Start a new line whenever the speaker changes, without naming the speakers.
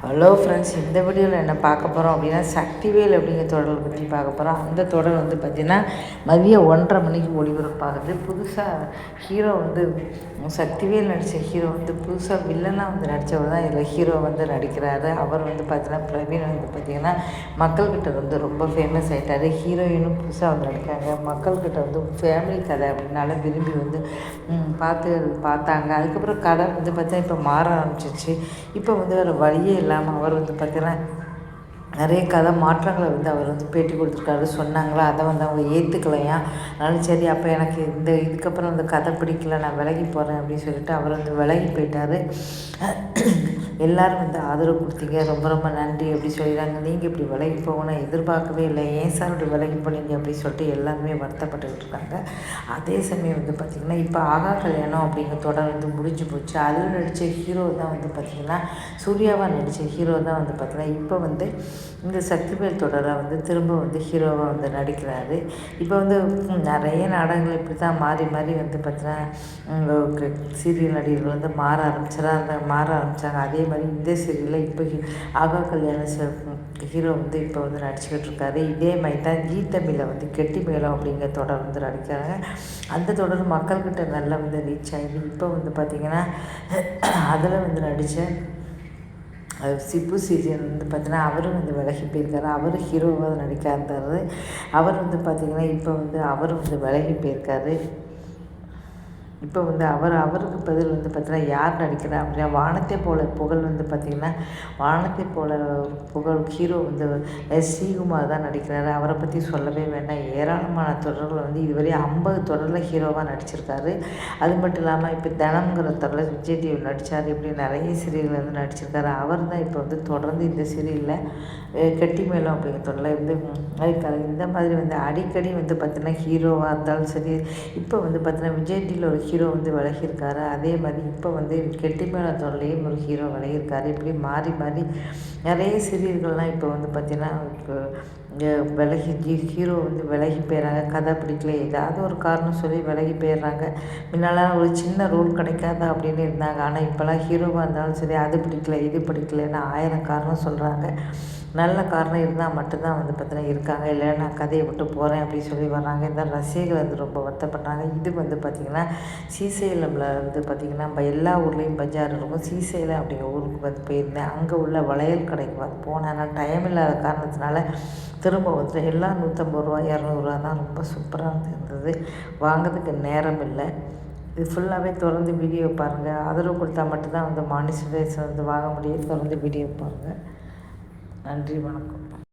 Hello friends, இந்த வீடியோவில் என்ன பார்க்க போகிறோம் அப்படின்னா, சக்திவேல் அப்படிங்கிற தொடரை பற்றி பார்க்க போகிறோம். அந்த தொடர் பார்த்திங்கன்னா மதியம் 1:30 மணிக்கு ஒளிபரப்பாகுது. புதுசாக ஹீரோ சக்திவேல் நடித்த ஹீரோ புதுசாக வில்லனாக நடித்தவர் தான் இதில் ஹீரோ நடிக்கிறாரு. அவர் பார்த்திங்கன்னா பிரவீன் பார்த்திங்கன்னா மக்கள்கிட்ட ரொம்ப ஃபேமஸ் ஆகிட்டார். ஹீரோயினும் புதுசாக நடிக்கிறாங்க. மக்கள்கிட்ட ஃபேமிலி கதை அப்படின்னால விரும்பி பார்த்தாங்க. அதுக்கப்புறம் கதை பார்த்தீங்கன்னா இப்போ மாற ஆரம்பிச்சிச்சு. இப்போ வேறு வழியே இல்லாமல் அவர் பார்த்திங்கன்னா நிறைய கதை மாற்றங்களை அவர் பேட்டி கொடுத்துருக்காரு. சொன்னாங்களா அதை அவங்க ஏற்றுக்கலையா. அதனால சரி, அப்போ எனக்கு இதுக்கப்புறம் அந்த கதை பிடிக்கல, நான் விலகி போகிறேன் அப்படின்னு சொல்லிட்டு அவர் விலகி போயிட்டார். எல்லோரும் ஆதரவு கொடுத்தீங்க, ரொம்ப ரொம்ப நன்றி அப்படி சொல்லிடுறாங்க. நீங்கள் இப்படி விலகி போகணும் எதிர்பார்க்கவே இல்லை, ஏன் சார் இப்படி விலகி போனீங்க அப்படின்னு சொல்லிட்டு எல்லாருமே வருத்தப்பட்டுக்கிட்டு இருக்காங்க. அதே சமயம் பார்த்திங்கன்னா இப்போ ஆகா கல்யாணம் அப்படிங்கிற தொடர் முடிஞ்சு போச்சு. அதில் நடித்த ஹீரோ தான் பார்த்திங்கன்னா சூர்யாவாக நடித்த ஹீரோ தான் பார்த்திங்கன்னா இப்போ இந்த சக்திவேல் தொடரை திரும்ப ஹீரோவாக நடிக்கிறாரு. இப்போ நிறைய நாடகங்கள் இப்படி தான் மாறி மாறி பார்த்திங்கன்னா சீரியல் நடிகர்கள் மாற ஆரம்பித்தாங்க. அதே மாதிரி இந்த சீரியலில் இப்போ ஆகா கல்யாண ஹீரோ இப்போ நடிச்சுக்கிட்டு இருக்காரு. இதே மாதிரி தான் ஜீ தமிழில் கெட்டி மேளம் அப்படிங்கிற தொடர் நடிக்கிறாங்க. அந்த தொடர் மக்கள்கிட்ட நல்லா ரீச் ஆகிது. இப்போ பார்த்திங்கன்னா அதில் நடித்த சிப்பு சீரியல் பார்த்திங்கன்னா அவரும் விலகி போயிருக்காரு. அவர் ஹீரோவாக நடிக்க இருந்தார். அவர் பார்த்திங்கன்னா இப்போ அவர் விலகி போயிருக்காரு. இப்போ அவருக்கு பதில் பார்த்திங்கன்னா யார் நடிக்கிறா அப்படின்னா வானத்தை போல புகழ் பார்த்திங்கன்னா வானத்தை போல புகழ் ஹீரோ ஸ்ரீகுமார் தான் நடிக்கிறாரு. அவரை பற்றி சொல்லவே வேண்டாம். ஏராளமான தொடர்கள் இதுவரை 50 தொடரில் ஹீரோவாக நடிச்சிருக்காரு. அது மட்டும் இல்லாமல் இப்போ தினம்ங்கிற தொடரில் விஜய் டிவி நடித்தார். இப்படி நிறைய சீரியலில் நடிச்சிருக்காரு. அவர் தான் இப்போ தொடர்ந்து இந்த சீரியலில் கெட்டி மேளம் அப்படிங்கிற தொடரில் இந்த மாதிரி அடிக்கடி பார்த்திங்கன்னா ஹீரோவாக இருந்தாலும் சரி. இப்போ பார்த்திங்கன்னா விஜய் டிவியில் ஒரு ஹீரோ விலகியிருக்காரு. அதே மாதிரி இப்போ கெட்டி மேளம் தொடர்லேயும் ஒரு ஹீரோ விலகியிருக்காரு. இப்படி மாறி மாறி நிறைய சீரியல்கள்லாம் இப்போ பார்த்திங்கன்னா இப்போ ஹீரோ விலகி போயிடுறாங்க. கதை பிடிக்கல, ஏதாவது ஒரு காரணம் சொல்லி விலகி போயிடுறாங்க. முன்னாலாம் ஒரு சின்ன ரோல் கிடைக்காதா அப்படின்னு இருந்தாங்க. ஆனால் இப்போலாம் ஹீரோவாக இருந்தாலும் சரி, அது பிடிக்கல இது பிடிக்கலன்னு 1000 காரணம் சொல்கிறாங்க. நல்ல காரணம் இருந்தால் மட்டும்தான் பார்த்திங்கன்னா இருக்காங்க. இல்லை நான் கதையை விட்டு போகிறேன் அப்படின்னு சொல்லி வர்றாங்க. இந்த ரசிகர்கள் ரொம்ப வருத்தப்படுறாங்க. இது பார்த்திங்கன்னா ஸ்ரீசைலமில் பார்த்திங்கன்னா நம்ம எல்லா ஊர்லேயும் பஜார் இருக்கும். ஸ்ரீசைலம் அப்படிங்கிற ஊருக்கு போயிருந்தேன். அங்கே உள்ள வளையல் கடைக்கு போனேன். நான் டைம் இல்லாத காரணத்தினால திரும்ப எல்லாம் 150 ரூபா 200 ரூபா தான். ரொம்ப சூப்பராக இருந்தது. வாங்கிறதுக்கு நேரம் இல்லை. இது ஃபுல்லாகவே தொடர்ந்து வீடியோ பாருங்கள். ஆதரவு கொடுத்தா மட்டும்தான் மானிட்டரைஸ் வாங்க முடியும். தொடர்ந்து வீடியோ பாருங்கள். நன்றி, வணக்கம்.